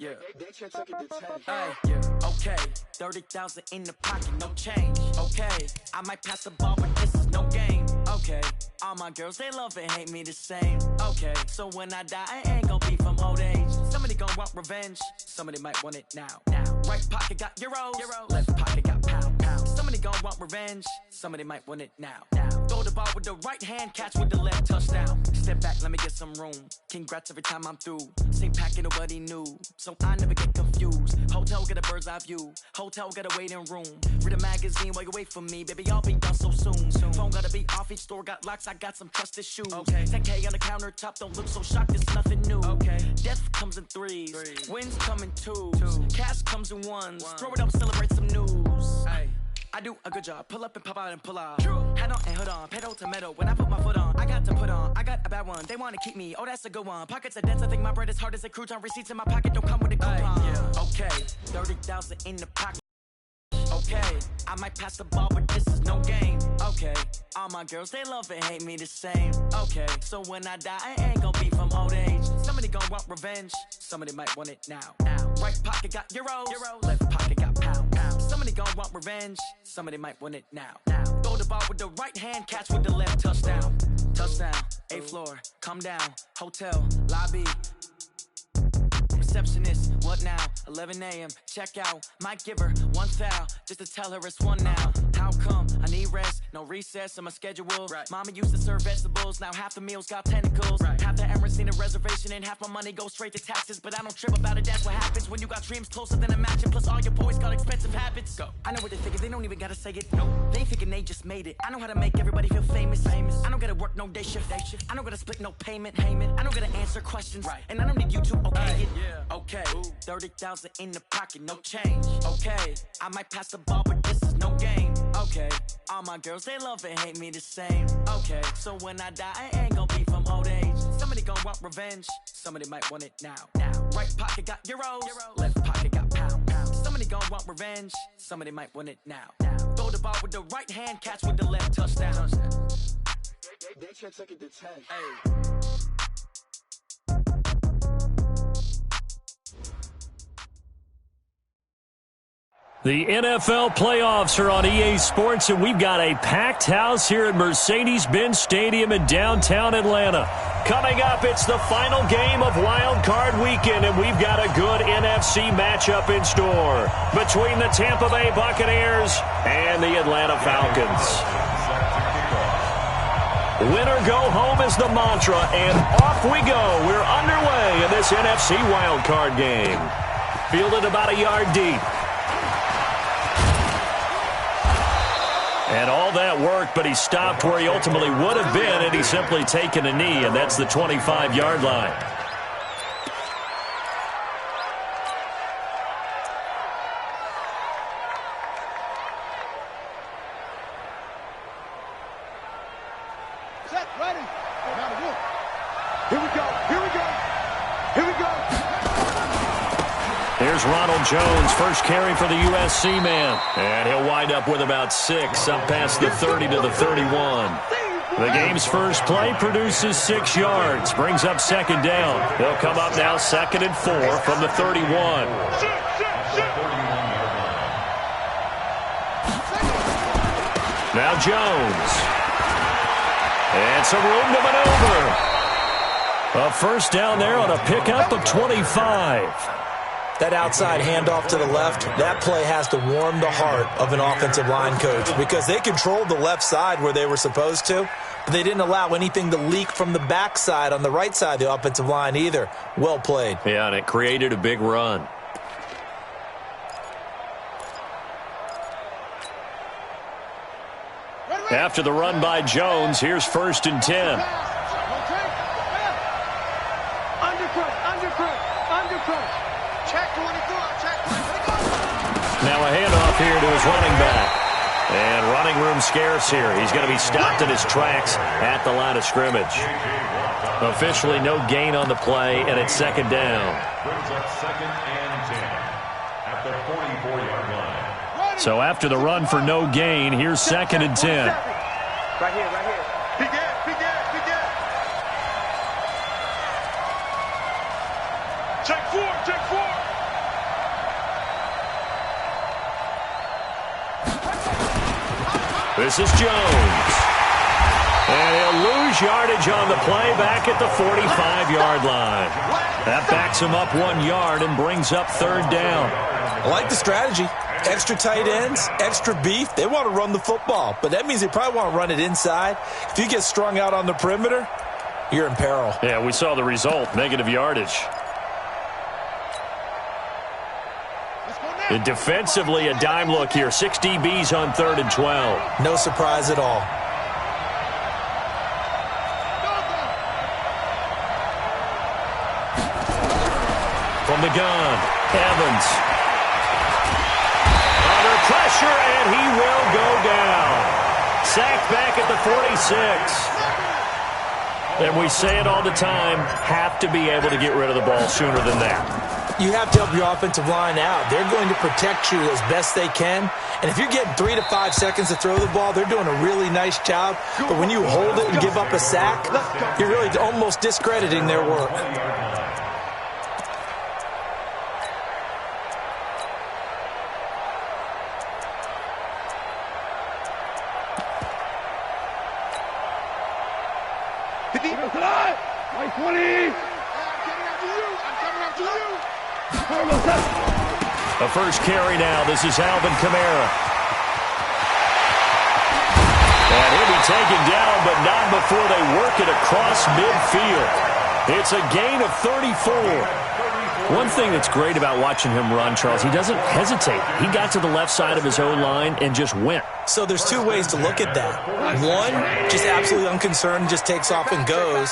Yeah. They took it to 10. Hey, yeah. Okay. 30,000 in the pocket, no change. Okay. I might pass the ball, but this is no game. Okay. All my girls, they love and hate me the same. Okay. So when I die, I ain't gonna be from old age. Somebody gon' want revenge. Somebody might want it now. Right pocket got euros. Left pocket got pound. Somebody gon' want revenge. Somebody might want it now. Throw the ball with the right hand, catch with the left, touchdown. Step back, let me get some room. Congrats every time I'm through. Same packet, nobody knew. So I never get confused. Hotel get a bird's eye view. Hotel get a waiting room. Read a magazine while you wait for me. Baby, I'll be done so soon. Phone gotta be off, each store got locks. I got some trusted shoes. Okay. 10K on the countertop, don't look so shocked, it's nothing new. Okay. Death comes in threes. Wins come in twos. Cash comes in ones. Throw it up, celebrate some news. Ay. I do a good job, pull up and pop out and pull out. Head on and hood on, pedal to metal. When I put my foot on, I got to put on. I got a bad one, they wanna keep me. Oh, that's a good one. Pockets are dense, I think my bread is hard as a crouton. Receipts in my pocket don't come with a coupon. Yeah. Okay, 30,000 in the pocket. Okay, I might pass the ball, but this is no game. Okay, all my girls, they love and hate me the same. Okay, so when I die, I ain't gonna be from old age. Somebody gon' want revenge. Somebody might want it now. Right pocket got euros. Left pocket got pound. Somebody gon' want revenge. Somebody might want it now. Throw the ball with the right hand, catch with the left, touchdown. Touchdown, 8th floor, come down. Hotel, lobby. Receptionist, what now? 11 a.m. check out. Might give her one foul just to tell her it's one now. How come? I need rest, no recess in my schedule. Mama used to serve vegetables, now half the meals got tentacles. Half the Emirates need a reservation and half my money goes straight to taxes. But I don't trip about it, that's what happens when you got dreams closer than a match. And plus all your boys got expensive habits. Go. I know what they thinking, they don't even gotta say it. No, they ain't thinking they just made it. I know how to make everybody feel famous. I don't gotta work no day shift. I don't gotta split no payment. I don't gotta answer questions. And I don't need you to okay it. Okay, 30,000 in the pocket, no change. Okay, I might pass the ball, but this is no game. Okay, all my girls, they love and hate me the same. Okay, so when I die, I ain't gonna be from old age. Somebody gon' want revenge. Somebody might want it now. Right pocket got euros. Left pocket got pound. Somebody gon' want revenge. Somebody might want it now. Throw the ball with the right hand, catch with the left, touchdown. They took it to 10. Hey. The NFL playoffs are on EA Sports, and we've got a packed house here at Mercedes-Benz Stadium in downtown Atlanta. Coming up, it's the final game of Wild Card Weekend, and we've got a good NFC matchup in store between the Tampa Bay Buccaneers and the Atlanta Falcons. Win or go home is the mantra, and off we go. We're underway in this NFC Wild Card game. Fielded about a yard deep. And all that worked, but he stopped where he ultimately would have been, and he's simply taken a knee, and that's the 25-yard line. Set, ready. Here we go. Here we go. Here we go. Here's Ronald Jones, first carry for the USC man. And he'll wind up with about 6, up past the 30 to the 31. The game's first play produces 6 yards, brings up second down. They'll come up now 2nd and 4 from the 31. Now Jones. And some room to maneuver. A first down there on a pickup of 25. That outside handoff to the left, that play has to warm the heart of an offensive line coach because they controlled the left side where they were supposed to, but they didn't allow anything to leak from the backside on the right side of the offensive line either. Well played. Yeah, and it created a big run. After the run by Jones, here's 1st and 10. Now a handoff here to his running back. And running room scarce here. He's going to be stopped in his tracks at the line of scrimmage. Officially no gain on the play, and it's 2nd down. Brings up 2nd and 10 at the 44-yard line. So after the run for no gain, here's 2nd and 10. Right here, right here. Begin. Check 4. This is Jones. And he'll lose yardage on the play back at the 45-yard line. That backs him up 1 yard and brings up third down. I like the strategy. Extra tight ends, extra beef. They want to run the football, but that means they probably want to run it inside. If you get strung out on the perimeter, you're in peril. Yeah, we saw the result, negative yardage. And defensively, a dime look here. 6 DBs on 3rd and 12. No surprise at all. From the gun, Evans. Under pressure, and he will go down. Sacked back at the 46. And we say it all the time, have to be able to get rid of the ball sooner than that. You have to help your offensive line out. They're going to protect you as best they can. And if you're getting 3 to 5 seconds to throw the ball, they're doing a really nice job. But when you hold it and give up a sack, you're really almost discrediting their work. The first carry now. This is Alvin Kamara. And he'll be taken down, but not before they work it across midfield. It's a gain of 34. One thing that's great about watching him run, Charles, he doesn't hesitate. He got to the left side of his own line and just went. So there's 2 ways to look at that. One, just absolutely unconcerned, just takes off and goes.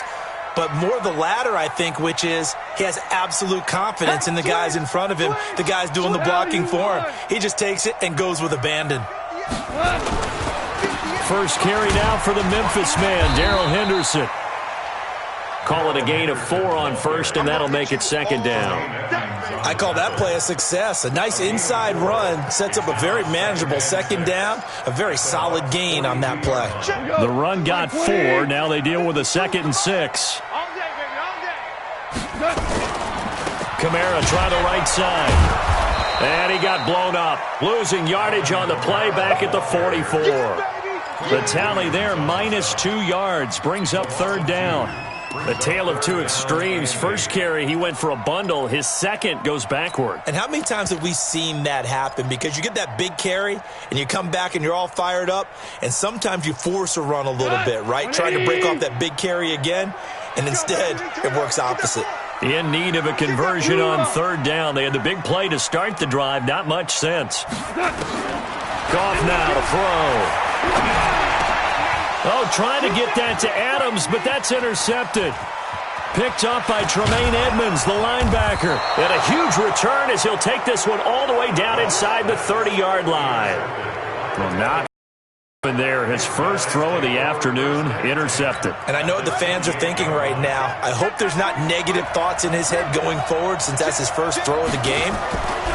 But more the latter, I think, which is he has absolute confidence in the guys in front of him, the guys doing the blocking for him. He just takes it and goes with abandon. First carry now for the Memphis man, Darrell Henderson. Call it a gain of 4 on first, and that'll make it second down. I call that play a success. A nice inside run sets up a very manageable second down, a very solid gain on that play. The run got 4. Now they deal with a 2nd and 6. Kamara trying the right side. And he got blown up. Losing yardage on the play back at the 44. The tally there, minus 2 yards, brings up third down. A tale of 2 extremes. First carry, he went for a bundle. His second goes backward. And how many times have we seen that happen? Because you get that big carry, and you come back and you're all fired up, and sometimes you force a run a little bit, right? Trying to break off that big carry again, and instead it works opposite. In need of a conversion on third down. They had the big play to start the drive. Not much sense. Goff now to throw. Oh, trying to get that to Adams, but that's intercepted. Picked up by Tremaine Edmonds, the linebacker. And a huge return as he'll take this one all the way down inside the 30-yard line. Well, not there. His first throw of the afternoon, intercepted. And I know what the fans are thinking right now. I hope there's not negative thoughts in his head going forward since that's his first throw of the game.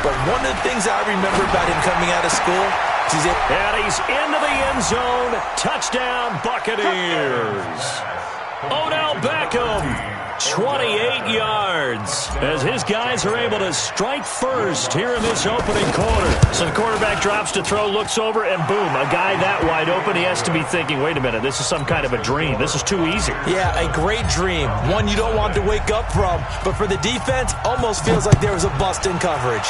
But one of the things I remember about him coming out of school is and he's into the end zone. Touchdown, Buccaneers. Odell Beckham, 28 yards, as his guys are able to strike first here in this opening quarter. So the quarterback drops to throw, looks over, and boom, a guy that wide open, he has to be thinking, wait a minute, this is some kind of a dream. This is too easy. Yeah, a great dream. One you don't want to wake up from. But for the defense, almost feels like there was a bust in coverage.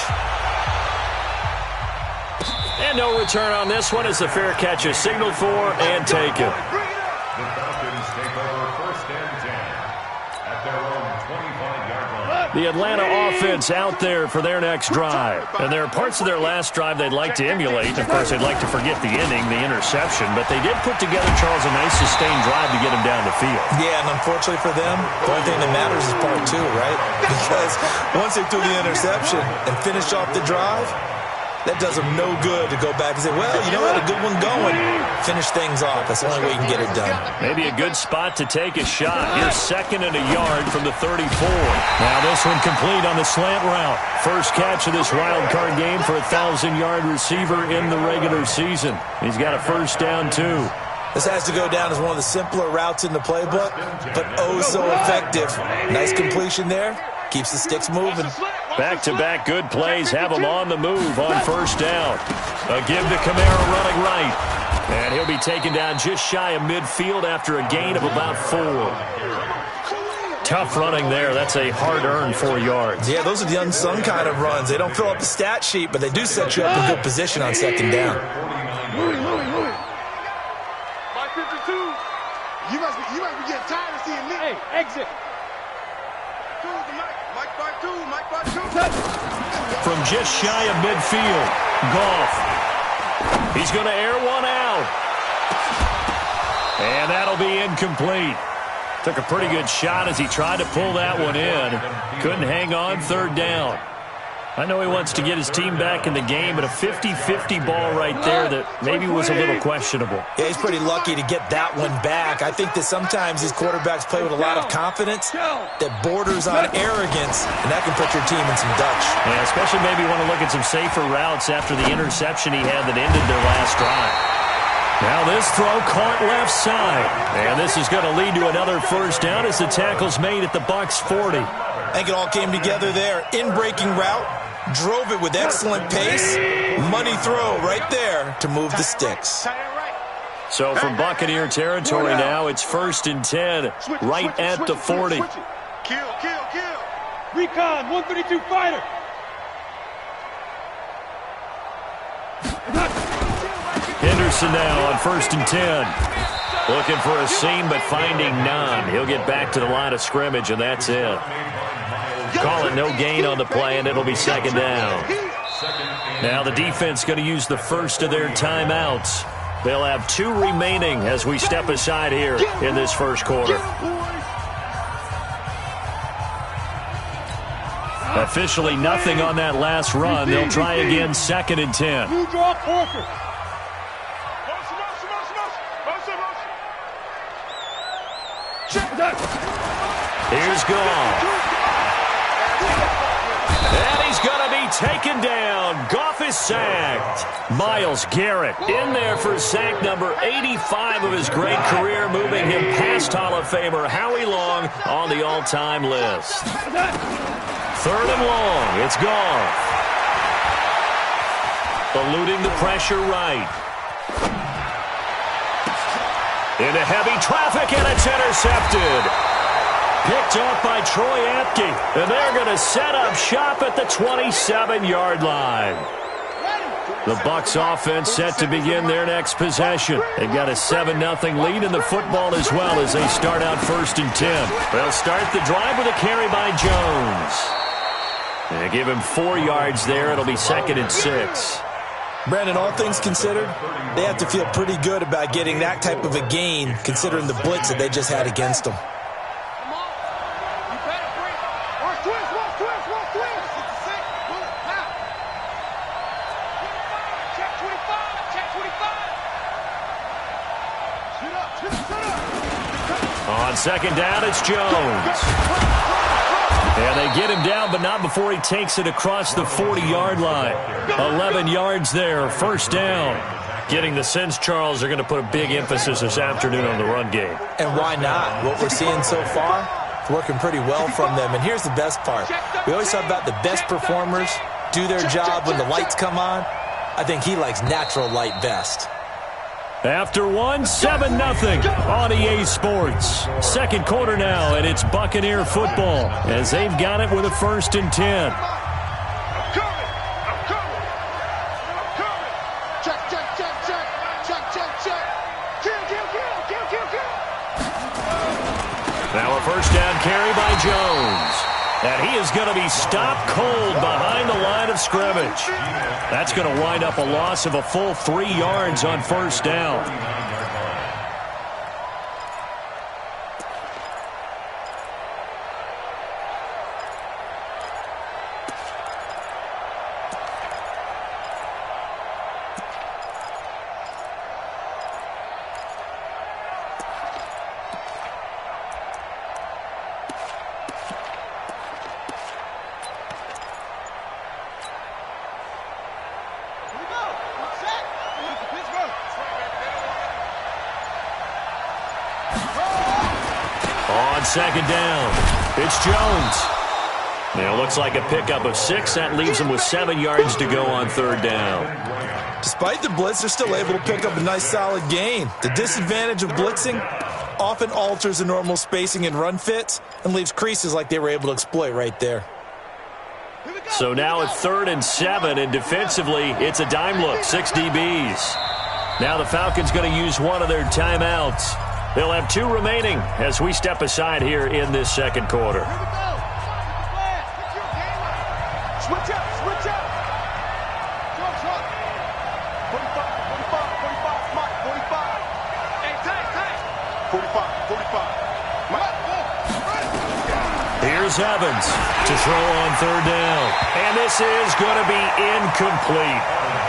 And no return on this one as the fair catch is signaled for and taken. The Falcons take over 1st and 10 at their own 25-yard line. The Atlanta offense out there for their next drive. And there are parts of their last drive they'd like to emulate. Of course, they'd like to forget the inning, the interception. But they did put together, Charles, a nice sustained drive to get him down the field. Yeah, and unfortunately for them, the only thing that matters is part 2, right? Because once they threw the interception and finished off the drive, that does them no good to go back and say, well, you know, had a good one going. Finish things off. That's the only way you can get it done. Maybe a good spot to take a shot. Here's 2nd and a yard from the 34. Now this one complete on the slant route. First catch of this wild card game for a 1,000-yard receiver in the regular season. He's got a first down, too. This has to go down as one of the simpler routes in the playbook, but oh so effective. Nice completion there. Keeps the sticks moving. Back-to-back good plays have him on the move on first down. A give to Kamara running right. And he'll be taken down just shy of midfield after a gain of about 4. Tough running there. That's a hard-earned 4 yards. Yeah, those are the unsung kind of runs. They don't fill up the stat sheet, but they do set you up in good position on second down. My 52. You must be getting tired of seeing me. Hey, exit. From just shy of midfield, Goff. He's going to air one out. And that'll be incomplete. Took a pretty good shot as he tried to pull that one in. Couldn't hang on third down. I know he wants to get his team back in the game, but a 50-50 ball right there that maybe was a little questionable. Yeah, he's pretty lucky to get that one back. I think that sometimes these quarterbacks play with a lot of confidence that borders on arrogance, and that can put your team in some dutch. Yeah, especially maybe want to look at some safer routes after the interception he had that ended their last drive. Now this throw caught left side. And this is going to lead to another first down as the tackle's made at the Bucs 40. I think it all came together there. In-breaking route, drove it with excellent pace. Money throw right there to move the sticks. So from Buccaneer territory now, it's 1st and 10, right at the 40. Kill. Recon, 132 fighter. Henderson now on 1st and 10. Looking for a seam, but finding none. He'll get back to the line of scrimmage, and that's it. Call it no gain on the play, and it'll be second down. Now the defense going to use the first of their timeouts. They'll have 2 remaining as we step aside here in this first quarter. Officially nothing on that last run. They'll try again 2nd and 10. You draw Corker. Here's Goff. And he's going to be taken down. Goff is sacked. Myles Garrett in there for sack number 85 of his great career, moving him past Hall of Famer Howie Long on the all-time list. 3rd and long. It's Goff. Eluding the pressure right. Into heavy traffic, and it's intercepted. Picked off by Troy Apke, and they're going to set up shop at the 27-yard line. The Bucs offense set to begin their next possession. They've got a 7-0 lead in the football as well as they start out 1st and 10. They'll start the drive with a carry by Jones. They give him 4 yards there. It'll be 2nd and 6. Brandon, all things considered, they have to feel pretty good about getting that type of a gain considering the blitz that they just had against them. On second down, it's Jones. And they get him down, but not before he takes it across the 40-yard line. 11 yards there, first down. Getting the sense, Charles, are going to put a big emphasis this afternoon on the run game. And why not? What we're seeing so far, it's working pretty well from them. And here's the best part. We always talk about the best performers do their job when the lights come on. I think he likes natural light best. After 7-0 on EA Sports. Second quarter now, and it's Buccaneer football as they've got it with a 1st and 10. Now a first down carry by Jones. And he is going to be stopped cold behind the line of scrimmage. That's going to wind up a loss of a full 3 yards on first down. Second down. It's Jones. It looks like a pickup of 6. That leaves them with 7 yards to go on third down. Despite the blitz, they're still able to pick up a nice solid gain. The disadvantage of blitzing often alters the normal spacing and run fits and leaves creases like they were able to exploit right there. So now it's 3rd and 7, and defensively, it's a dime look, 6 DBs. Now the Falcons going to use one of their timeouts. They'll have 2 remaining as we step aside here in this second quarter. Switch up, switch up. Short, short. 45, 45, Mike, 45. Hey, tight. 45, 45. Mike, Here's Evans to throw on third down. And this is going to be incomplete.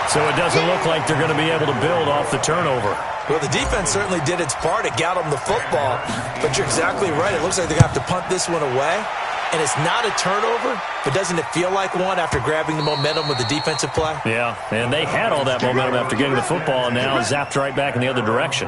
So it doesn't look like they're going to be able to build off the turnover. Well, the defense certainly did its part. It got them the football. But you're exactly right. It looks like they're going to have to punt this one away. And it's not a turnover, but doesn't it feel like one after grabbing the momentum with the defensive play? Yeah, and they had all that momentum after getting the football, and now zapped right back in the other direction.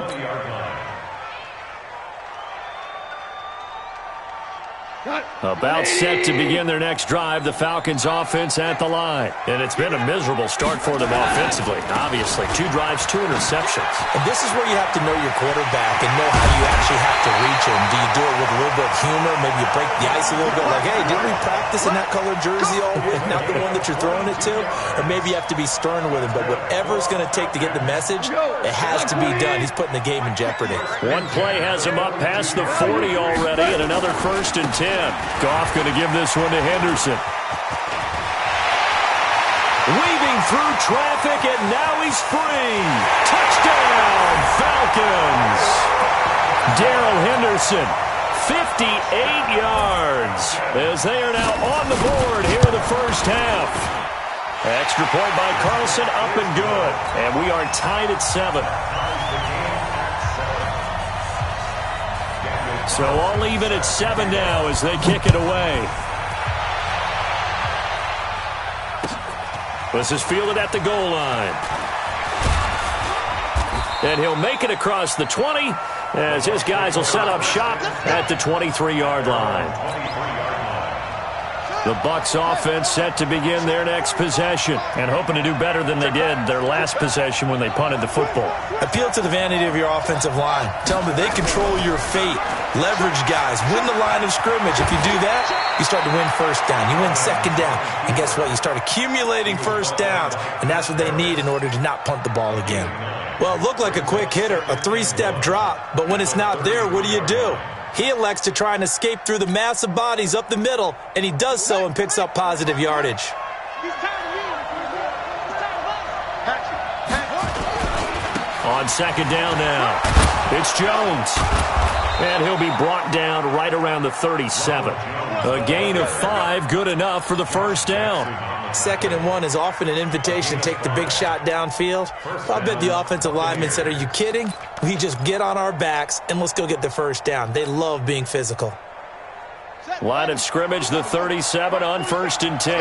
About set to begin their next drive, the Falcons offense at the line. And it's been a miserable start for them offensively, obviously. 2 drives, 2 interceptions. And this is where you have to know your quarterback and know how you actually have to reach him. Do you do it with a little bit of humor? Maybe you break the ice a little bit like, hey, didn't we practice in that colored jersey all week? Not the one that you're throwing it to? Or maybe you have to be stern with him. But whatever it's going to take to get the message, it has to be done. He's putting the game in jeopardy. One play has him up past the 40 already, and another 1st and 10. Goff going to give this one to Henderson. Weaving through traffic, and now he's free. Touchdown, Falcons. Darrell Henderson, 58 yards, as they are now on the board here in the first half. Extra point by Carlson, up and good. And we are tied at 7. So all even at 7 now as they kick it away. This is fielded at the goal line. And he'll make it across the 20 as his guys will set up shop at the 23-yard line. The Bucs offense set to begin their next possession and hoping to do better than they did their last possession when they punted the football. Appeal to the vanity of your offensive line. Tell them that they control your fate. Leverage guys. Win the line of scrimmage. If you do that, you start to win first down. You win second down. And guess what? You start accumulating first downs. And that's what they need in order to not punt the ball again. Well, it looked like a quick hitter, a 3-step drop. But when it's not there, what do? He elects to try and escape through the massive bodies up the middle, and he does so and picks up positive yardage. On second down now, it's Jones. And he'll be brought down right around the 37. A gain of 5, good enough for the first down. 2nd and 1 is often an invitation to take the big shot downfield. I bet the offensive lineman said, are you kidding? We just get on our backs and let's go get the first down. They love being physical. Line of scrimmage, the 37 on 1st and 10.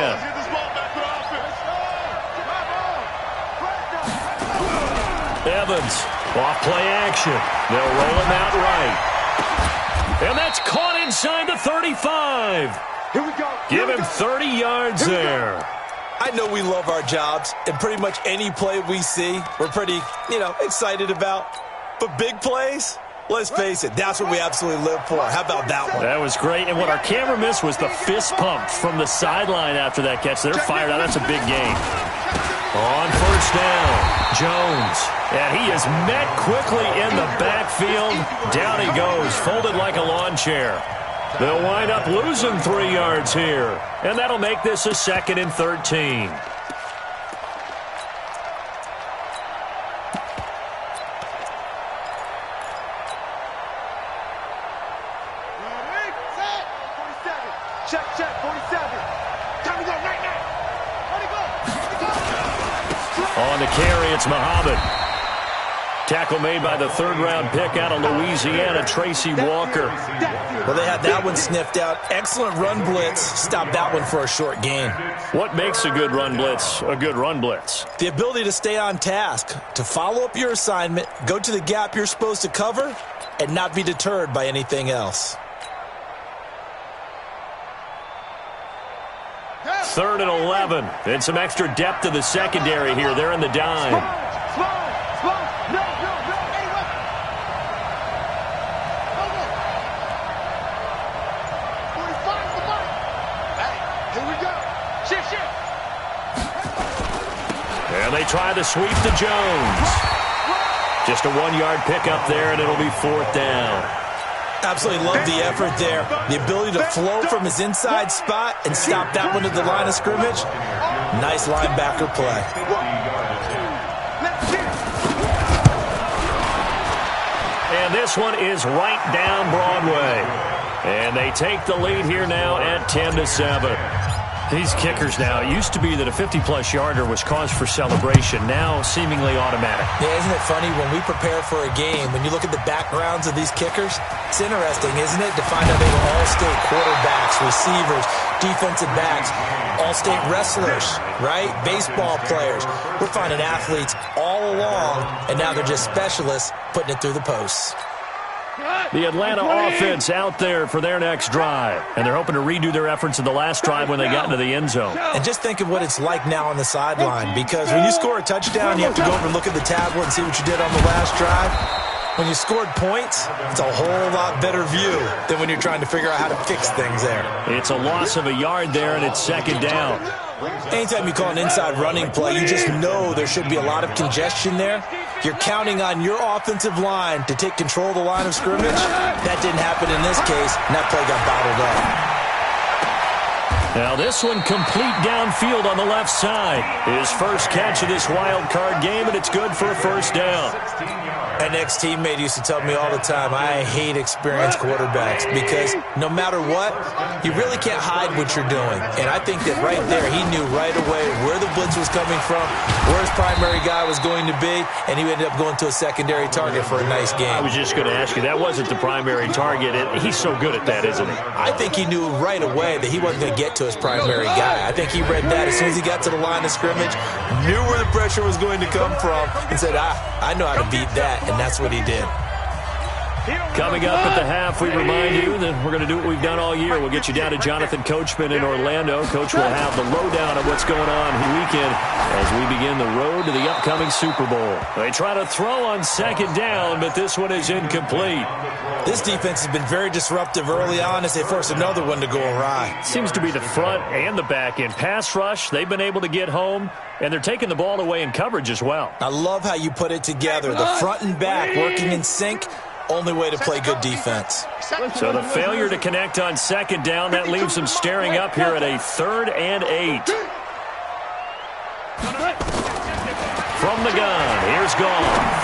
Evans, off play action. They'll roll him out right. And that's caught inside the 35. Here we go. Give him 30 yards there. I know we love our jobs, and pretty much any play we see, we're pretty, excited about. But big plays, let's face it, that's what we absolutely live for. How about that one? That was great. And what our camera missed was the fist pump from the sideline after that catch. They're fired out. That's a big gain. On first down, Jones. And he is met quickly in the backfield. Down he goes, folded like a lawn chair. They'll wind up losing 3 yards here. And that'll make this a 2nd and 13. Check, 47. Time to go right now. On the carry, it's Muhammad. Tackle made by the 3rd-round pick out of Louisiana, Tracy Walker. Well, they had that one sniffed out. Excellent run blitz. Stopped that one for a short gain. What makes a good run blitz a good run blitz? The ability to stay on task, to follow up your assignment, go to the gap you're supposed to cover, and not be deterred by anything else. 3rd and 11. And some extra depth to the secondary here. They're in the dime. Slow. No. Hey, what? Hold on. 45 for Mike. Hey, here we go. Shift. And they try the sweep to Jones. Just a 1-yard pickup there, and it'll be 4th down. Absolutely love the effort there. The ability to flow from his inside spot and stop that one at the line of scrimmage. Nice linebacker play. And this one is right down Broadway. And they take the lead here now at 10-7. These kickers now, it used to be that a 50-plus yarder was cause for celebration, now seemingly automatic. Yeah, isn't it funny when we prepare for a game, when you look at the backgrounds of these kickers, it's interesting, isn't it, to find out they were all-state quarterbacks, receivers, defensive backs, all-state wrestlers, right? Baseball players. We're finding athletes all along, and now they're just specialists putting it through the posts. The Atlanta offense out there for their next drive. And they're hoping to redo their efforts in the last drive when they got into the end zone. And just think of what it's like now on the sideline, because when you score a touchdown, you have to go over and look at the tablet and see what you did on the last drive. When you scored points, it's a whole lot better view than when you're trying to figure out how to fix things there. It's a loss of a yard there, and it's 2nd down. Anytime you call an inside running play, you just know there should be a lot of congestion there. You're counting on your offensive line to take control of the line of scrimmage. That didn't happen in this case, and that play got bottled up. Now this one complete downfield on the left side. His first catch of this wild card game, and it's good for a 1st down. An ex-teammate used to tell me all the time, I hate experienced quarterbacks because no matter what, you really can't hide what you're doing. And I think that right there, he knew right away where the blitz was coming from, where his primary guy was going to be, and he ended up going to a secondary target for a nice game. I was just going to ask you, that wasn't the primary target. He's so good at that, isn't he? I think he knew right away that he wasn't going to get to his primary guy. I think he read that as soon as he got to the line of scrimmage, knew where the pressure was going to come from, and said, I know how to beat that. And that's what he did. Coming up at the half, we remind you that we're going to do what we've done all year. We'll get you down to Jonathan Coachman in Orlando. Coach will have the lowdown of what's going on the weekend as we begin the road to the upcoming Super Bowl. They try to throw on 2nd down, but this one is incomplete. This defense has been very disruptive early on as they force another one to go awry. Seems to be the front and the back end. Pass rush, they've been able to get home, and they're taking the ball away in coverage as well. I love how you put it together. The front and back working in sync. Only way to play good defense. So the failure to connect on 2nd down, that leaves them staring up here at a 3rd and 8. From the gun, here's Goff.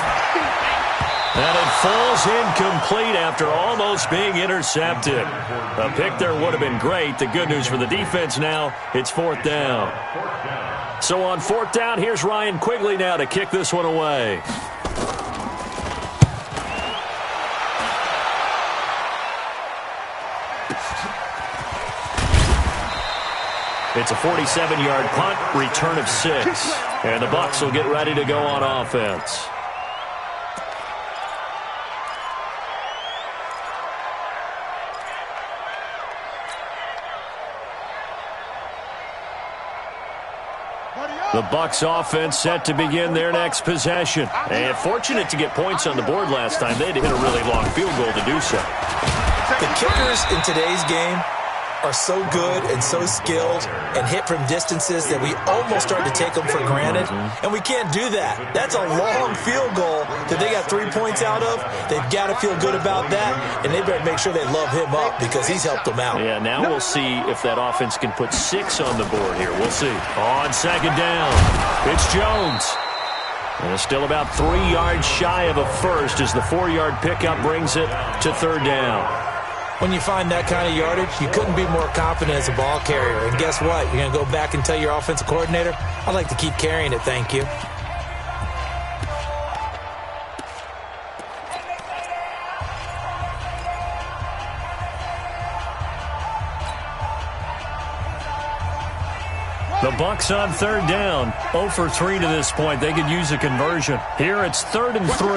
And it falls incomplete after almost being intercepted. A pick there would have been great. The good news for the defense now, it's 4th down. So on 4th down, here's Ryan Quigley now to kick this one away. It's a 47-yard punt, return of 6. And the Bucs will get ready to go on offense. The Bucs offense set to begin their next possession. And fortunate to get points on the board last time. They had to hit a really long field goal to do so. The kickers in today's game are so good and so skilled and hit from distances that we almost start to take them for granted. And we can't do that. That's a long field goal that they got 3 points out of. They've got to feel good about that, and they better make sure they love him up because he's helped them out. Yeah, now we'll see if that offense can put 6 on the board here. We'll see. On 2nd down, it's Jones. And it's still about 3 yards shy of a first as the 4-yard pickup brings it to 3rd down. When you find that kind of yardage, you couldn't be more confident as a ball carrier. And guess what? You're going to go back and tell your offensive coordinator, I'd like to keep carrying it, thank you. The Bucs on 3rd down. 0 for 3 to this point. They could use a conversion. Here it's 3rd and 3.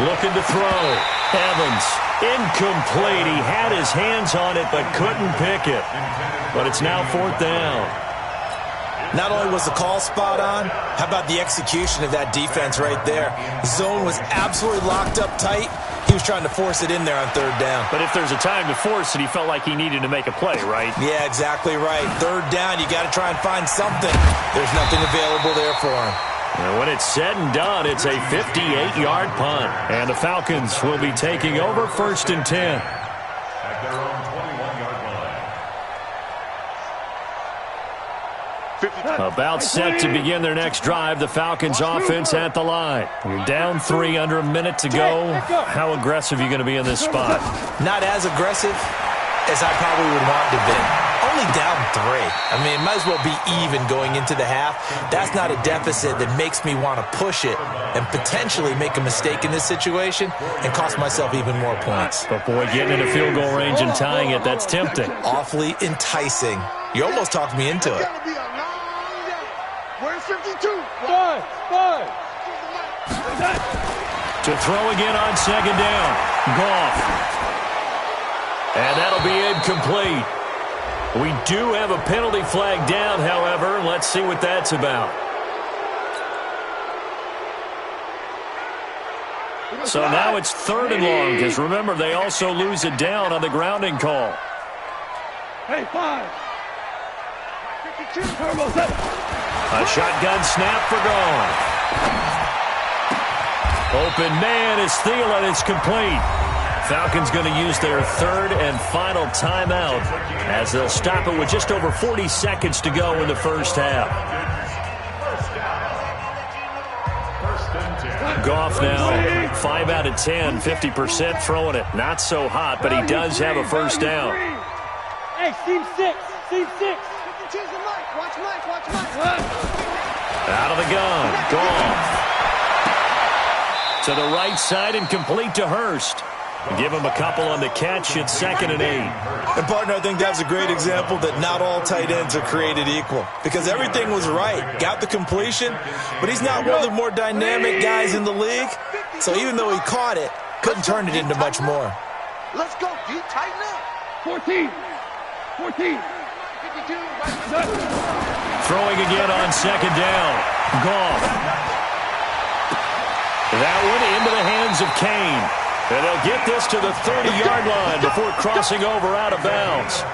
Looking to throw. Evans, incomplete. He had his hands on it but couldn't pick it. But it's now 4th down. Not only was the call spot on, how about the execution of that defense right there? The zone was absolutely locked up tight. He was trying to force it in there on 3rd down. But if there's a time to force it, he felt like he needed to make a play, right? Yeah, exactly right. 3rd down, you got to try and find something. There's nothing available there for him. And when it's said and done, it's a 58-yard punt. And the Falcons will be taking over 1st and 10. At their own 21-yard line. About set to begin their next drive, the Falcons offense at the line. You're down 3, under a minute to go. How aggressive are you going to be in this spot? Not as aggressive as I probably would want to be. Only down 3. I mean, it might as well be even going into the half. That's not a deficit that makes me want to push it and potentially make a mistake in this situation and cost myself even more points. But, boy, getting into field goal range and tying it, that's tempting. Awfully enticing. You almost talked me into it. Where's 52? To throw again on 2nd down. Goff. And that'll be incomplete. We do have a penalty flag down, however. Let's see what that's about. So now it's 3rd and long, because remember, they also lose it down on the grounding call. Hey, 5. 52. Turbo 7. A shotgun snap for Goff. Open man is Thielen. It's complete. Falcons going to use their 3rd and final timeout as they'll stop it with just over 40 seconds to go in the first half. Goff now 5 out of 10, 50% throwing it. Not so hot, but he does have a first down. Hey, Steve 6. Steve 6. Watch Mike. Out of the gun. Goff. To the right side and complete to Hurst. Give him a couple on the catch at 2nd and 8. And, partner, I think that's a great example that not all tight ends are created equal because everything was right. Got the completion, but he's not one of the more dynamic guys in the league. So even though he caught it, couldn't turn it into much more. Let's go, D. Tighten up. 14. 52. Throwing again on 2nd down. Goff. That one into the hands of Kane. And they'll get this to the 30-yard line before crossing over out of bounds.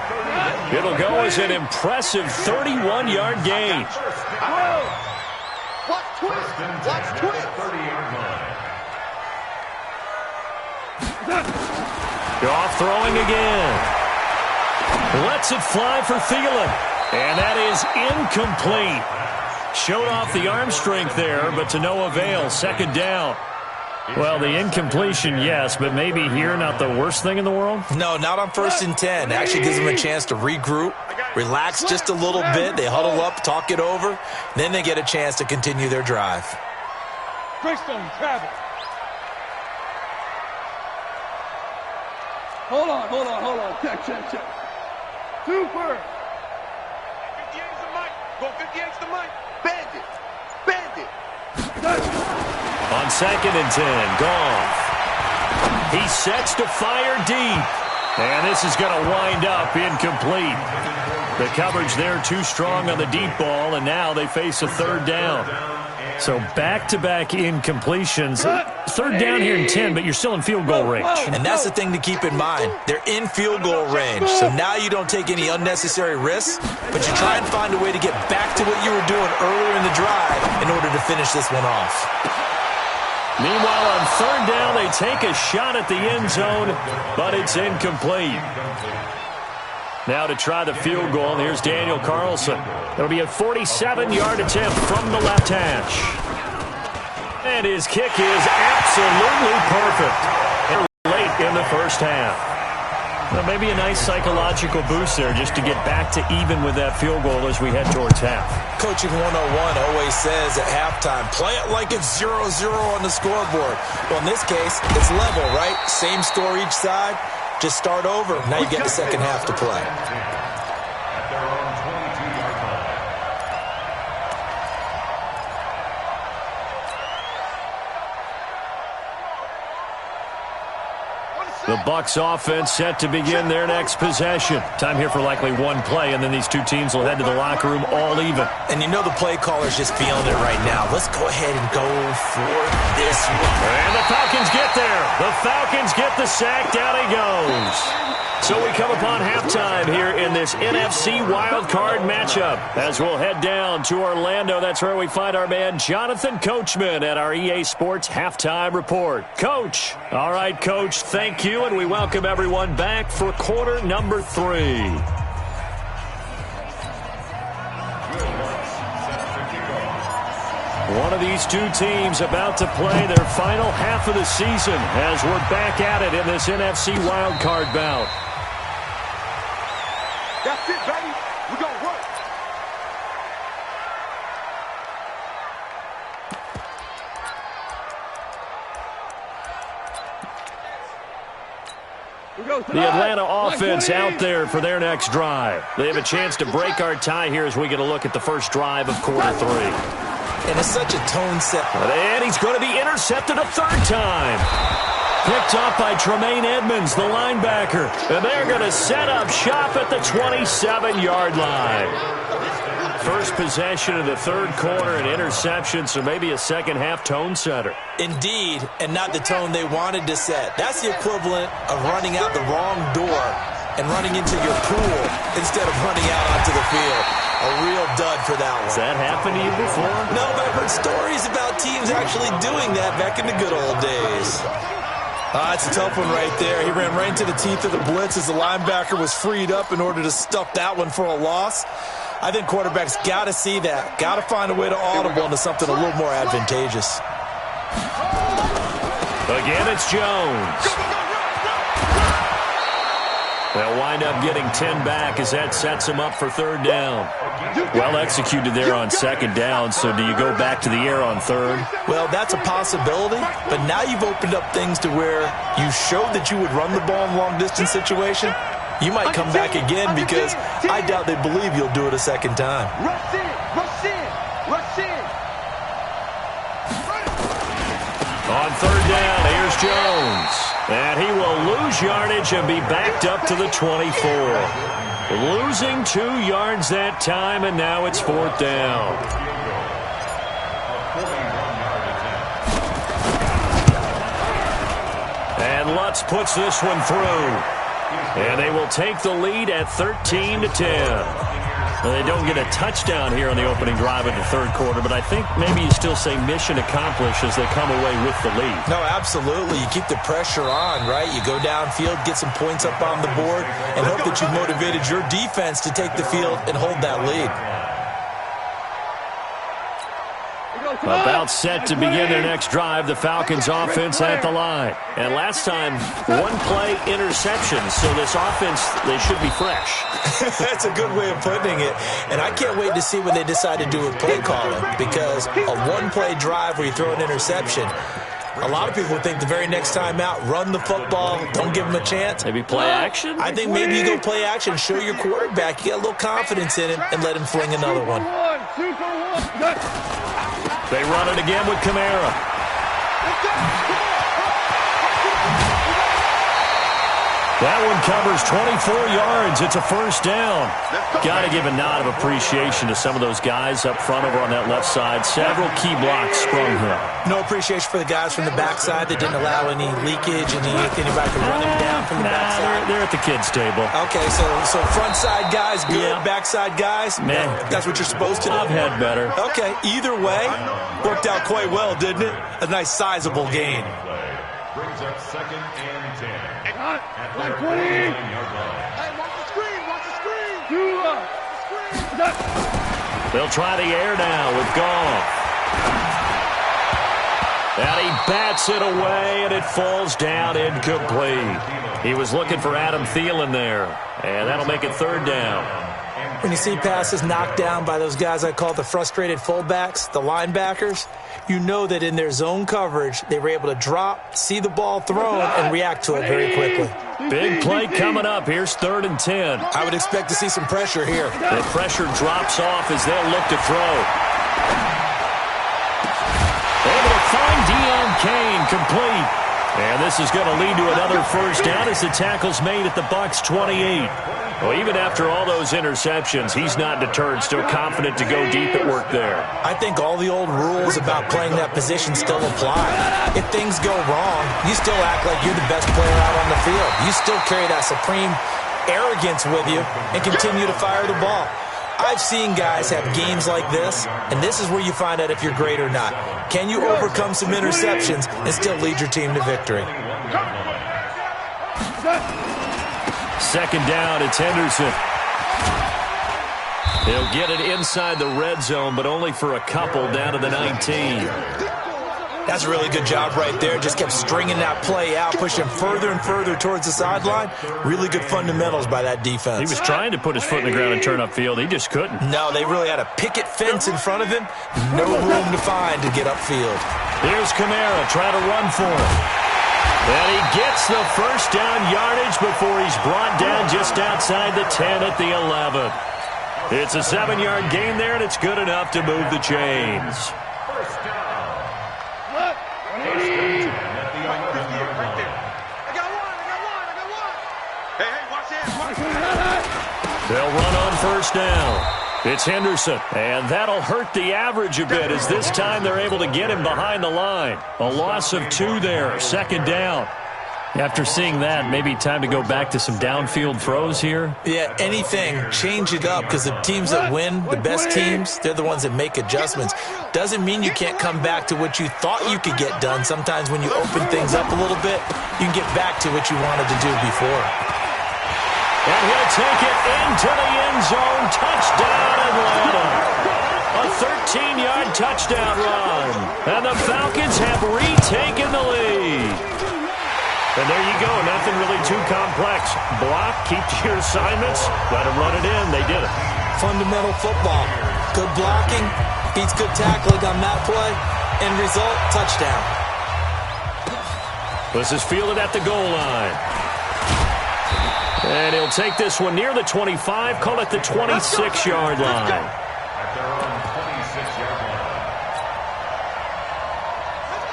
It'll go as an impressive 31-yard gain. Watch twist. 30-yard line. Goff throwing again. Lets it fly for Thielen. And that is incomplete. Showed off the arm strength there, but to no avail. 2nd down. Well, the incompletion, yes, but maybe here not the worst thing in the world? No, not on 1st and 10. It actually gives them a chance to regroup, relax just a little bit. They huddle up, talk it over. Then they get a chance to continue their drive. Greystone, travel. Hold on. Check. Super. 58's the mic. Go 58's the mic. Bandit. On 2nd and 10, Goff. He sets to fire deep. And this is going to wind up incomplete. The coverage there too strong on the deep ball, and now they face a 3rd down. So back-to-back incompletions. 3rd down here in 10, but you're still in field goal range. And that's the thing to keep in mind. They're in field goal range. So now you don't take any unnecessary risks, but you try and find a way to get back to what you were doing earlier in the drive in order to finish this one off. Meanwhile, on 3rd down, they take a shot at the end zone, but it's incomplete. Now to try the field goal, and here's Daniel Carlson. It'll be a 47-yard attempt from the left hash. And his kick is absolutely perfect. And late in the first half. Well, maybe a nice psychological boost there just to get back to even with that field goal as we head towards half. Coaching 101 always says at halftime, play it like it's 0-0 on the scoreboard. Well, in this case, it's level, right? Same score each side. Just start over. Now you get the second half to play. At their own 22-yard line. The Bucs offense set to begin their next possession. Time here for likely one play, and then these two teams will head to the locker room all even. And you know the play caller's just feeling it right now. Let's go ahead and go for this one. And the Falcons get there. The Falcons get the sack. Down he goes. So we come upon halftime here in this NFC wildcard matchup as we'll head down to Orlando. That's where we find our man Jonathan Coachman at our EA Sports Halftime Report. Coach. All right, Coach, thank you, and we welcome everyone back for quarter number 3. One of these two teams about to play their final half of the season as we're back at it in this NFC wildcard bout. That's it, baby. We're going to work. The Atlanta offense out there for their next drive. They have a chance to break our tie here as we get a look at the first drive of quarter 3. And it's such a tone set. And he's going to be intercepted a third time. Picked off by Tremaine Edmonds, the linebacker. And they're going to set up shop at the 27-yard line. First possession of the third quarter, an interception, so maybe a second-half tone setter. Indeed, and not the tone they wanted to set. That's the equivalent of running out the wrong door and running into your pool instead of running out onto the field. A real dud for that one. Has that happened to you before? No, but I've heard stories about teams actually doing that back in the good old days. It's a tough one right there. He ran right into the teeth of the blitz as the linebacker was freed up in order to stuff that one for a loss. I think quarterbacks got to see that. Got to find a way to audible into something a little more advantageous. Again, it's Jones. They'll wind up getting 10 back as that sets them up for third down. Well executed there on second down, so do you go back to the air on third? Well, that's a possibility, but now you've opened up things to where you showed that you would run the ball in long-distance situation. You might come back again because I doubt they believe you'll do it a second time. Rush in, rush in, rush in. On third down, here's Jones. And he will lose yardage and be backed up to the 24. Losing 2 yards that time, and now it's fourth down. And Lutz puts this one through. And they will take the lead at 13-10. Well, they don't get a touchdown here on the opening drive of the third quarter, but I think maybe you still say mission accomplished as they come away with the lead. No, absolutely. You keep the pressure on, right? You go downfield, get some points up on the board, and hope that you've motivated your defense to take the field and hold that lead. About set to begin their next drive, the Falcons offense at the line. And last time, one play interception, so this offense, they should be fresh. That's a good way of putting it. And I can't wait to see when they decide to do with play calling, because a one-play drive where you throw an interception, a lot of people think the very next time out, run the football, don't give them a chance. Maybe play action? I think maybe you go play action, show your quarterback, you get a little confidence in him, and let him fling another one. 2 for 1. They run it again with Kamara. That one covers 24 yards. It's a first down. Got to give a nod of appreciation to some of those guys up front over on that left side. Several key blocks sprung here. No appreciation for the guys from the backside that didn't allow any leakage and anybody to run them down from the backside. They're at the kids' table. Okay, so front side guys good, Yeah. backside guys, Man. that's what you're supposed to do. I've had better. Okay, either way, worked out quite well, didn't it? A nice sizable gain. Brings up second and 10. At their 20. 49-yard line. Hey, watch the screen, watch the screen. 2 up. They'll try the air now with Goff. And he bats it away, and it falls down incomplete. He was looking for Adam Thielen there, and that'll make it third down. When you see passes knocked down by those guys I call the frustrated fullbacks, the linebackers, you know that in their zone coverage, they were able to drop, see the ball thrown, and react to it very quickly. Big play coming up. Here's 3rd and 10. I would expect to see some pressure here. The pressure drops off as they'll look to throw. Able to find Deion Kane, complete. And this is going to lead to another first down as the tackle's made at the Bucs 28. Well, even after all those interceptions, he's not deterred, still confident to go deep at work there. I think all the old rules about playing that position still apply. If things go wrong, you still act like you're the best player out on the field. You still carry that supreme arrogance with you and continue to fire the ball. I've seen guys have games like this, and this is where you find out if you're great or not. Can you overcome some interceptions and still lead your team to victory? Second down, it's Henderson. He'll get it inside the red zone, but only for a couple down to the 19. That's a really good job right there. Just kept stringing that play out, pushing further and further towards the sideline. Really good fundamentals by that defense. He was trying to put his foot in the ground and turn upfield. He just couldn't. No, they really had a picket fence in front of him. No room to find to get upfield. Here's Kamara trying to run for him. And he gets the first down yardage before he's brought down just outside the 10 at the 11. It's a 7-yard gain there, and it's good enough to move the chains. First down. They'll run on first down. It's Henderson, and that'll hurt the average a bit as this time they're able to get him behind the line. A loss of 2 there, second down. After seeing that, maybe time to go back to some downfield throws here? Yeah, anything. Change it up because the teams that win, the best teams, they're the ones that make adjustments. Doesn't mean you can't come back to what you thought you could get done. Sometimes when you open things up a little bit, you can get back to what you wanted to do before. And he'll take it into the end zone. Touchdown, Atlanta. A 13-yard touchdown run. And the Falcons have retaken the lead. And there you go. Nothing really too complex. Block, keep to your assignments, let them run it in. They did it. Fundamental football. Good blocking, beats good tackling on that play. End result, touchdown. This is fielded at the goal line. And he'll take this one near the 25, call it the 26-yard line. At their own 26-yard line.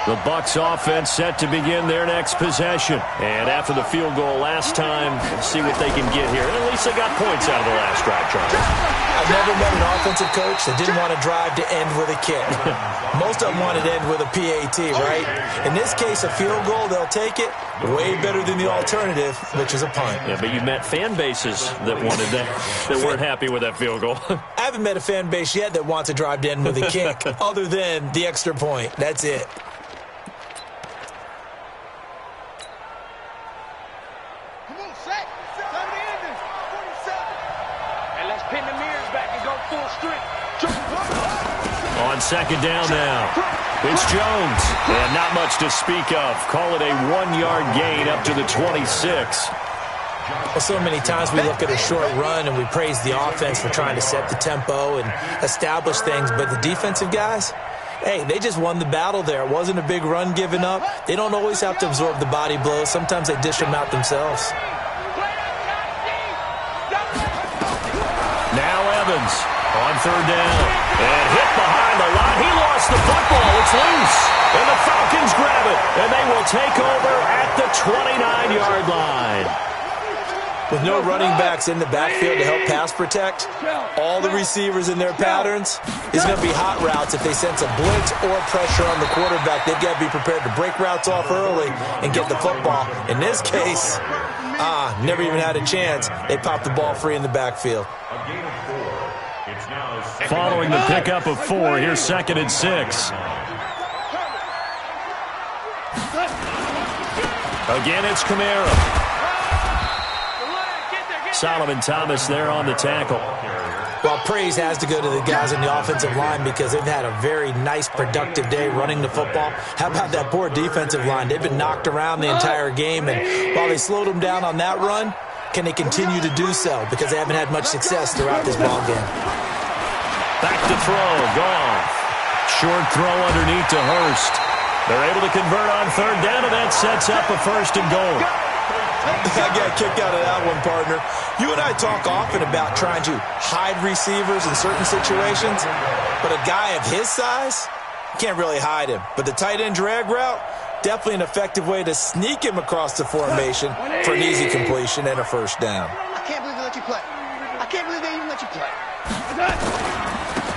The Bucs offense set to begin their next possession. And after the field goal last time, we'll see what they can get here. And at least they got points out of the last drive, Charles. I've never met an offensive coach that didn't want to drive to end with a kick. Most of them wanted to end with a PAT, right? In this case, a field goal, they'll take it. Way better than the alternative, which is a punt. Yeah, but you've met fan bases that wanted that weren't happy with that field goal. I haven't met a fan base yet that wants to drive to end with a kick, other than the extra point. That's it. On second down now, it's Jones. And not much to speak of. Call it a 1-yard gain up to the 26. Well, so many times we look at a short run and we praise the offense for trying to set the tempo and establish things, but the defensive guys, hey, they just won the battle there. It wasn't a big run given up. They don't always have to absorb the body blows. Sometimes they dish them out themselves. Now Evans on third down. And hit behind the line. He lost the football. It's loose. And the Falcons grab it. And they will take over at the 29-yard line. With no running backs in the backfield to help pass protect, all the receivers in their patterns is going to be hot routes. If they sense a blitz or pressure on the quarterback, they've got to be prepared to break routes off early and get the football. In this case, never even had a chance. They popped the ball free in the backfield. A gain of 4. It's now second. Following the pickup of 4, here's 2nd and 6. Again, it's Kamara. Solomon Thomas there on the tackle. Well, praise has to go to the guys on the offensive line because they've had a very nice, productive day running the football. How about that poor defensive line? They've been knocked around the entire game, and while they slowed them down on that run, can they continue to do so? Because they haven't had much success throughout this ball game. Back to throw, Goff. Short throw underneath to Hurst. They're able to convert on third down, and that sets up a 1st and goal. I got a kick out of that one, partner. You and I talk often about trying to hide receivers in certain situations, but a guy of his size, can't really hide him. But the tight end drag route, Definitely an effective way to sneak him across the formation for an easy completion and a first down. I can't believe they let you play. I can't believe they even let you play.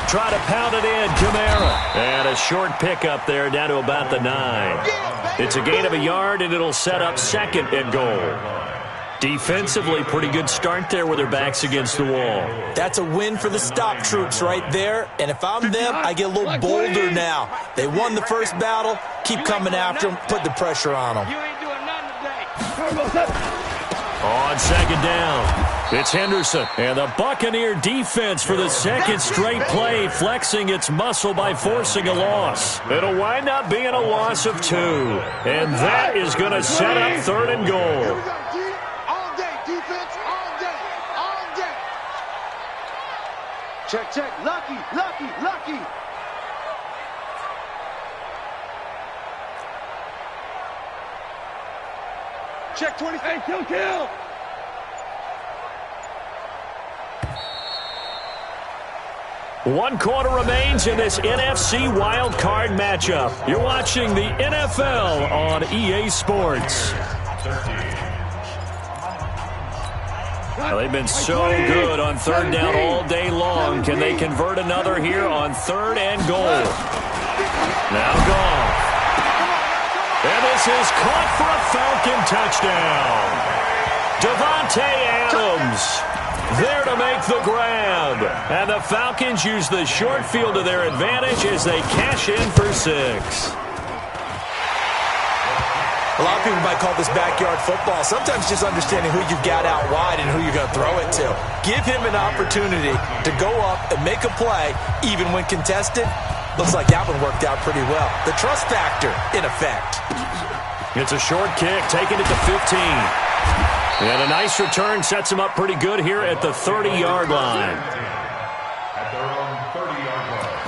Try to pound it in, Kamara. And a short pickup there down to about the 9. It's a gain of a yard, and it'll set up second and goal. Defensively, pretty good start there with their backs against the wall. That's a win for the stop troops right there. And if I'm them, I get a little bolder now. They won the first battle. Keep coming after them. Put the pressure on them. You ain't doing nothing today. On second down, it's Henderson. And the Buccaneer defense for the second straight play, flexing its muscle by forcing a loss. It'll wind up being a loss of 2. And that is going to set up third and goal. Check, check. Lucky, lucky, lucky. Check 20. Hey, kill. One quarter remains in this NFC Wild Card matchup. You're watching the NFL on EA Sports. Well, they've been so good on third down all day long. Can they convert another here on third and goal? Now gone. And this is caught for a Falcon touchdown. Devontae Adams there to make the grab. And the Falcons use the short field to their advantage as they cash in for 6. A lot of people might call this backyard football. Sometimes just understanding who you've got out wide and who you're going to throw it to. Give him an opportunity to go up and make a play, even when contested. Looks like that one worked out pretty well. The trust factor, in effect. It's a short kick, taking it to 15. And a nice return sets him up pretty good here at the 30-yard line. At their own 30-yard line.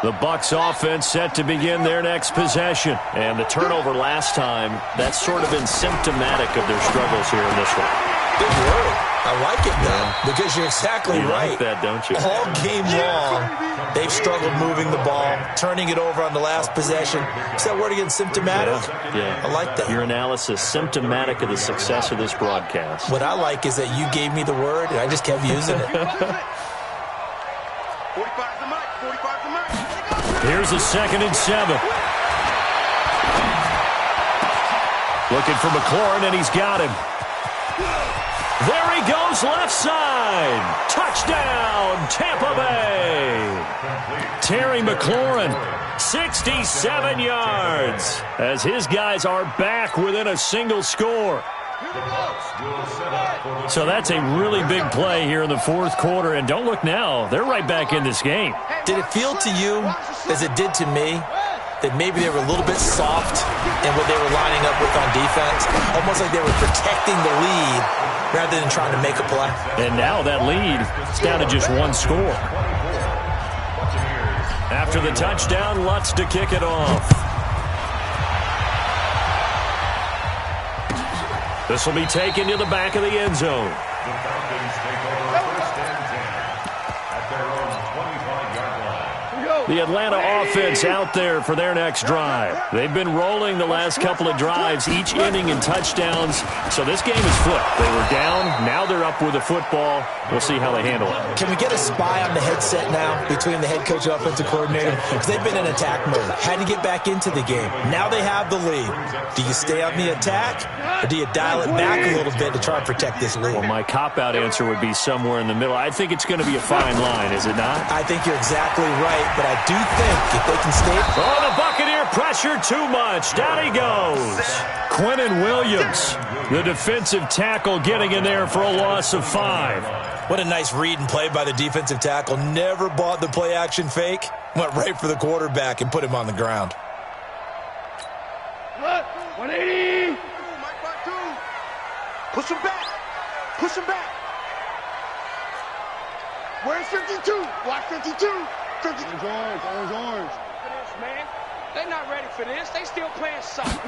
The Bucs offense set to begin their next possession. And the turnover last time, that's sort of been symptomatic of their struggles here in this one. Good word. I like it, though, because you're exactly right. Like that, don't you? All game long, they've struggled moving the ball, turning it over on the last possession. Is that word again, symptomatic? Yeah. I like that. Your analysis, symptomatic of the success of this broadcast. What I like is that you gave me the word, and I just kept using it. 45's the mic. 45's the mic. Here's a 2nd and 7. Looking for McLaurin, and he's got him. There he goes, left side. Touchdown, Tampa Bay. Terry McLaurin, 67 yards, as his guys are back within a single score. So that's a really big play here in the fourth quarter, and don't look now, they're right back in this game. Did it feel to you, as it did to me, that maybe they were a little bit soft in what they were lining up with on defense? Almost like they were protecting the lead rather than trying to make a play. And now that lead is down to just 1 score. After the touchdown, Lutz to kick it off. This will be taken to the back of the end zone. The Falcons take over first and 10 at their own 25-yard line. The Atlanta offense out there for their next drive. They've been rolling the last couple of drives, each inning in touchdowns. So this game is flipped. They were down. Now they're up with the football. We'll see how they handle it. Can we get a spy on the headset now between the head coach and offensive coordinator? Because they've been in attack mode. Had to get back into the game. Now they have the lead. Do you stay on the attack, or do you dial it back a little bit to try and protect this lead? Well, my cop-out answer would be somewhere in the middle. I think it's going to be a fine line, is it not? I think you're exactly right, but I do think if they can stay... Oh, the Buccaneer pressure too much. Down he goes. Quinnen Williams, the defensive tackle, getting in there for a loss of 5. What a nice read and play by the defensive tackle. Never bought the play-action fake. Went right for the quarterback and put him on the ground. 180. Push him back. Push him back. Where's 52? Watch 52. 52. Orange. Man. They're not ready for this. They still playing soccer.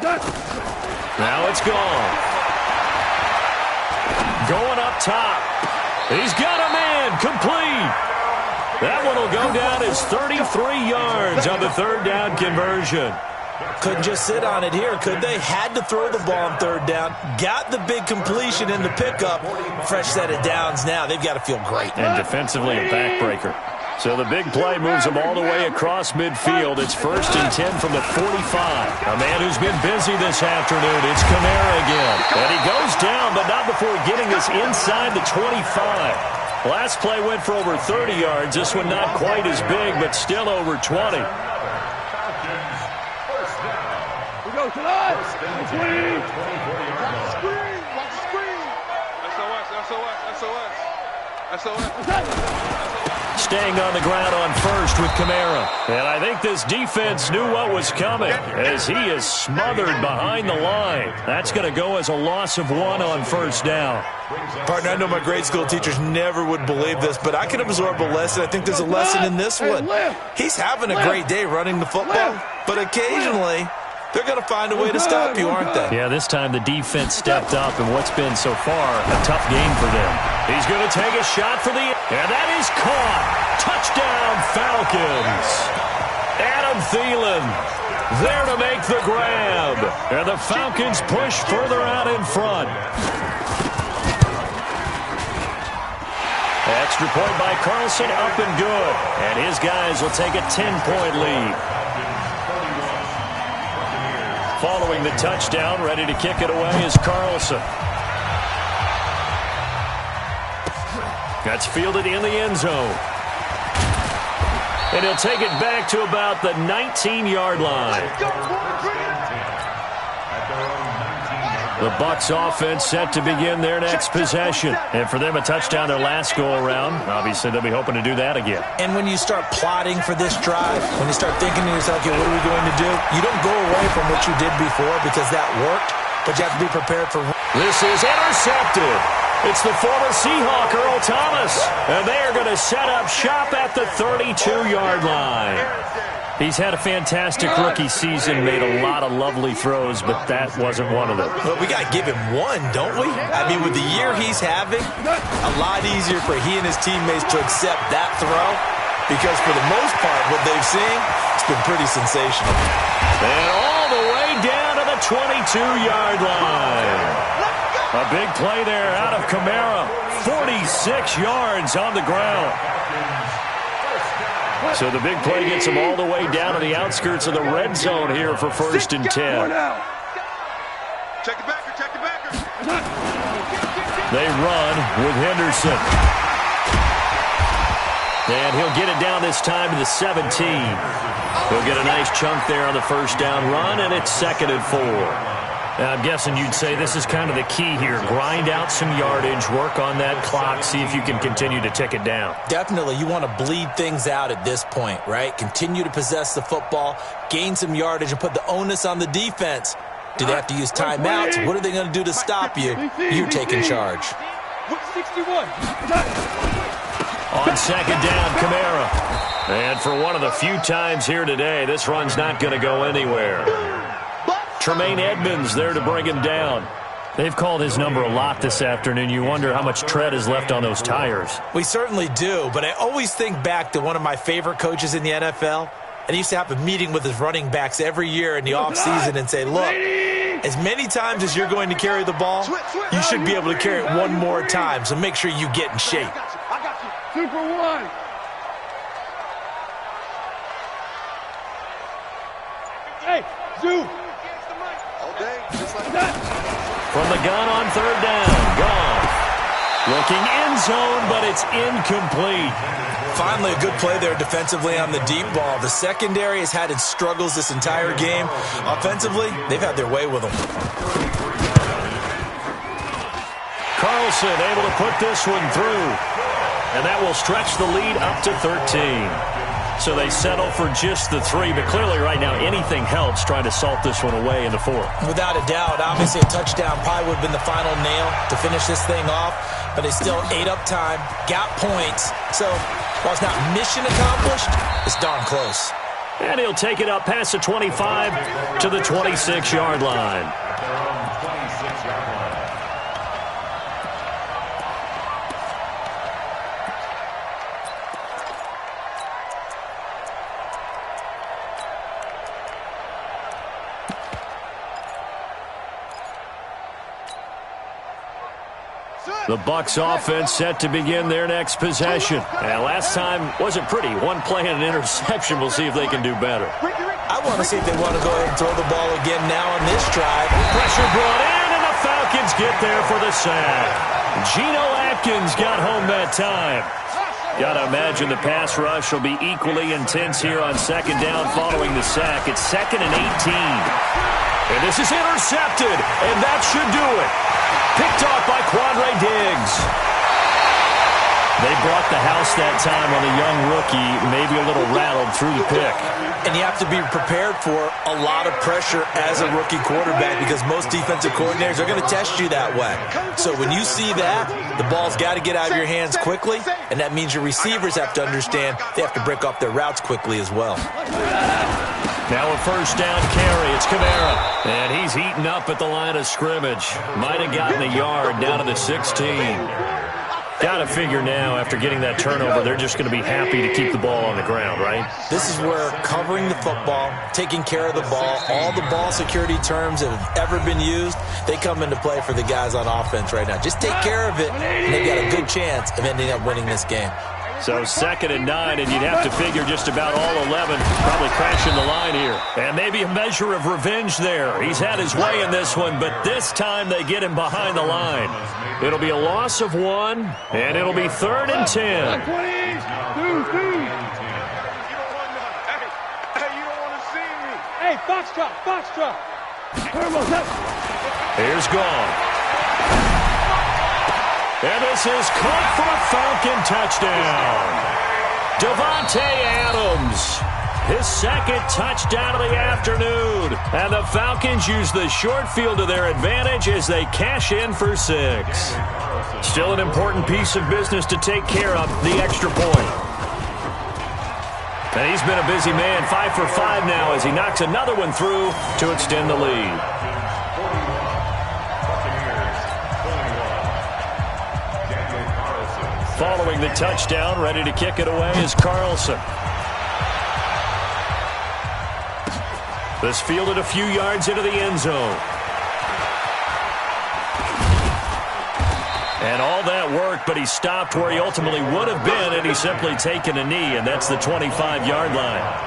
Now it's gone. Going up top. He's got a man. Complete. That one will go down as 33 yards on the third down conversion. Couldn't just sit on it here, could they? Had to throw the ball on third down. Got the big completion in the pickup. Fresh set of downs now. They've got to feel great. And defensively a backbreaker. So the big play moves them all the way across midfield. It's 1st and 10 from the 45. A man who's been busy this afternoon. It's Kamara again. And he goes down, but not before getting us inside the 25. Last play went for over 30 yards. This one not quite as big, but still over 20. Go to the 20. Watch the screen. SOS. Staying on the ground on first with Kamara. And I think this defense knew what was coming as he is smothered behind the line. That's going to go as a loss of 1 on first down. Partner, I know my grade school teachers never would believe this, but I can absorb a lesson. I think there's a lesson in this one. He's having a great day running the football, but occasionally they're going to find a way to stop you, aren't they? Yeah, this time the defense stepped up in what's been so far a tough game for them. He's going to take a shot for the... And that is caught. Touchdown, Falcons. Adam Thielen there to make the grab. And the Falcons push further out in front. Extra point by Carlson, up and good. And his guys will take a 10-point lead. Following the touchdown, ready to kick it away is Carlson. That's fielded in the end zone. And he'll take it back to about the 19-yard line. The Bucs offense set to begin their next possession. And for them, a touchdown their last go-around. Obviously, they'll be hoping to do that again. And when you start plotting for this drive, when you start thinking to yourself, okay, what are we going to do? You don't go away from what you did before because that worked, but you have to be prepared for... This is intercepted. It's the former Seahawk, Earl Thomas. And they are going to set up shop at the 32-yard line. He's had a fantastic rookie season, made a lot of lovely throws, but that wasn't one of them. Well, we got to give him one, don't we? I mean, with the year he's having, a lot easier for he and his teammates to accept that throw because for the most part, what they've seen, it's been pretty sensational. And all the way down to the 22-yard line. A big play there out of Kamara. 46 yards on the ground. So the big play gets them all the way down to the outskirts of the red zone here for 1st and 10. Check the backer. They run with Henderson. And he'll get it down this time to the 17. He'll get a nice chunk there on the first down run, and it's 2nd and 4. I'm guessing you'd say this is kind of the key here. Grind out some yardage, work on that clock, see if you can continue to tick it down. Definitely. You want to bleed things out at this point, right? Continue to possess the football, gain some yardage, and put the onus on the defense. Do they have to use timeouts? What are they going to do to stop you? You're taking charge. 61. On 2nd down, Kamara. And for one of the few times here today, this run's not going to go anywhere. Tremaine Edmonds there to bring him down. They've called his number a lot this afternoon. You wonder how much tread is left on those tires. We certainly do, but I always think back to one of my favorite coaches in the NFL, and he used to have a meeting with his running backs every year in the offseason and say, look, as many times as you're going to carry the ball, you should be able to carry it one more time, so make sure you get in shape. I got you. Super one. Hey, Zoo. From the gun on 3rd down, gone. Looking end zone, but it's incomplete. Finally, a good play there defensively on the deep ball. The secondary has had its struggles this entire game. Offensively, they've had their way with them. Carlson able to put this one through. And that will stretch the lead up to 13. So they settle for just the 3, but clearly right now anything helps trying to salt this one away in the 4th. Without a doubt, obviously a touchdown probably would have been the final nail to finish this thing off, but they still ate up time, got points. So while it's not mission accomplished, it's darn close. And he'll take it up past the 25 to the 26-yard line. At their own 26-yard line. The Bucs offense set to begin their next possession. And last time wasn't pretty. One play and an interception. We'll see if they can do better. I want to see if they want to go ahead and throw the ball again now on this drive. Pressure brought in, and the Falcons get there for the sack. Geno Atkins got home that time. Got to imagine the pass rush will be equally intense here on second down following the sack. It's 2nd and 18. And this is intercepted, and that should do it. Picked off by Quandre Diggs. They brought the house that time on a young rookie, maybe a little rattled through the pick. And you have to be prepared for a lot of pressure as a rookie quarterback because most defensive coordinators are going to test you that way. So when you see that, the ball's got to get out of your hands quickly, and that means your receivers have to understand they have to break off their routes quickly as well. Now a first down carry. It's Kamara. And he's eaten up at the line of scrimmage. Might have gotten a yard down to the 16. Got to figure now, after getting that turnover, they're just going to be happy to keep the ball on the ground, right? This is where covering the football, taking care of the ball, all the ball security terms that have ever been used, they come into play for the guys on offense right now. Just take care of it, and they've got a good chance of ending up winning this game. So 2nd and 9, and you'd have to figure just about all 11 probably crashing the line here. And maybe a measure of revenge there. He's had his way in this one, but this time they get him behind the line. It'll be a loss of 1, and it'll be 3rd and 10. You don't want to see me. Hey, Foxtrot. Here's Gone. And this is caught for a Falcon touchdown. Davante Adams, his 2nd touchdown of the afternoon. And the Falcons use the short field to their advantage as they cash in for 6. Still an important piece of business to take care of, the extra point. And he's been a busy man, 5 for 5 now as he knocks another one through to extend the lead. Following the touchdown, ready to kick it away is Carlson. This fielded a few yards into the end zone. And all that worked, but he stopped where he ultimately would have been, and he's simply taken a knee, and that's the 25-yard line.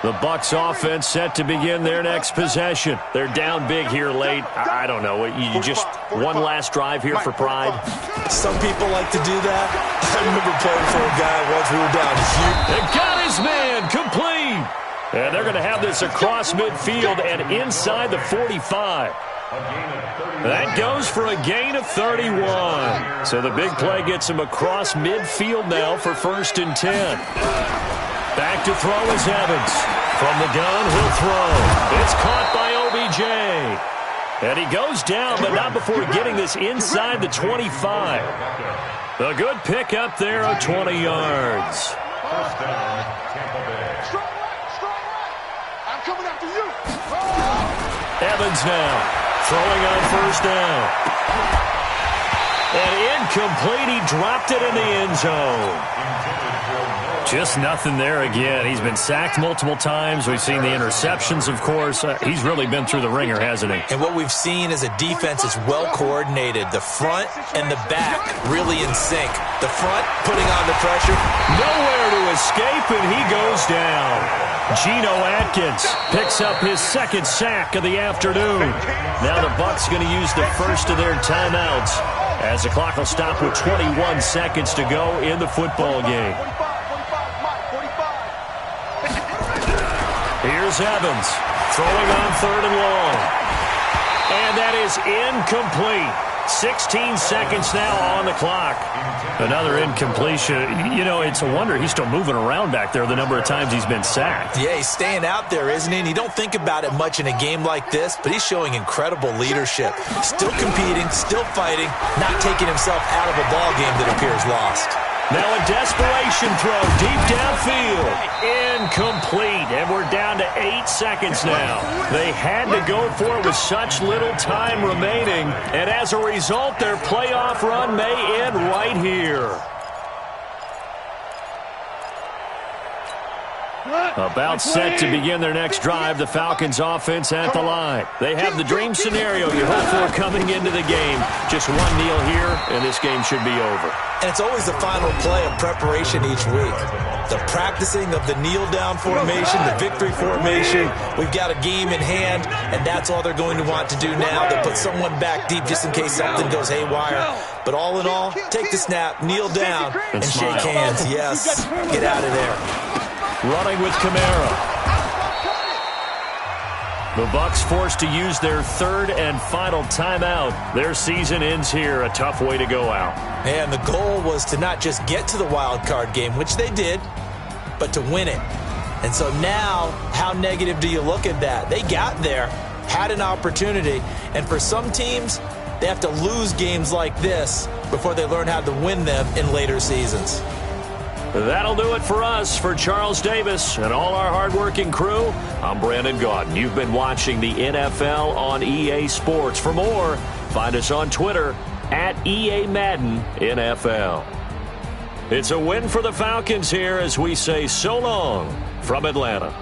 The Bucs offense set to begin their next possession. They're down big here late. I don't know. You just one last drive here for pride? Some people like to do that. I remember playing for a guy once we were down here. They got his man complete. And they're going to have this across midfield and inside the 45. That goes for a gain of 31. So the big play gets him across midfield now for 1st and 10. Back to throw is Evans. From the gun, he'll throw. It's caught by OBJ. And he goes down, but not before getting this inside the 25. A good pick up there of 20 yards. First down, Tampa Bay. Strong right. I'm coming after you. Evans now throwing on 1st down. And incomplete. He dropped it in the end zone. Just nothing there again. He's been sacked multiple times. We've seen the interceptions, of course. He's really been through the ringer, hasn't he? And what we've seen is a defense is well coordinated. The front and the back really in sync. The front putting on the pressure. Nowhere to escape, and he goes down. Geno Atkins picks up his 2nd sack of the afternoon. Now the Bucs going to use the first of their timeouts as the clock will stop with 21 seconds to go in the football game. Here's Evans throwing on 3rd and long. And that is incomplete. 16 seconds now on the clock. Another incompletion. You know, it's a wonder he's still moving around back there the number of times he's been sacked. Yeah, he's staying out there, isn't he? And you don't think about it much in a game like this, but he's showing incredible leadership. Still competing, still fighting, not taking himself out of a ball game that appears lost. Now a desperation throw deep downfield. Incomplete. And we're down to 8 seconds now. They had to go for it with such little time remaining. And as a result, their playoff run may end right here. About set to begin their next drive, the Falcons offense at the line. They have the dream scenario you hope for coming into the game. Just one kneel here, and this game should be over. And it's always the final play of preparation each week. The practicing of the kneel-down formation, the victory formation. We've got a game in hand, and that's all they're going to want to do now. They'll put someone back deep just in case something goes haywire. But all in all, take the snap, kneel down, and shake hands. Yes, get out of there. Running with Kamara. The Bucs forced to use their third and final timeout. Their season ends here. A tough way to go out. And the goal was to not just get to the wild card game, which they did, but to win it. And so now, how negative do you look at that? They got there, had an opportunity, and for some teams, they have to lose games like this before they learn how to win them in later seasons. That'll do it for us. For Charles Davis and all our hardworking crew, I'm Brandon Gaudin. You've been watching the NFL on EA Sports. For more, find us on Twitter at EA Madden NFL. It's a win for the Falcons here as we say so long from Atlanta.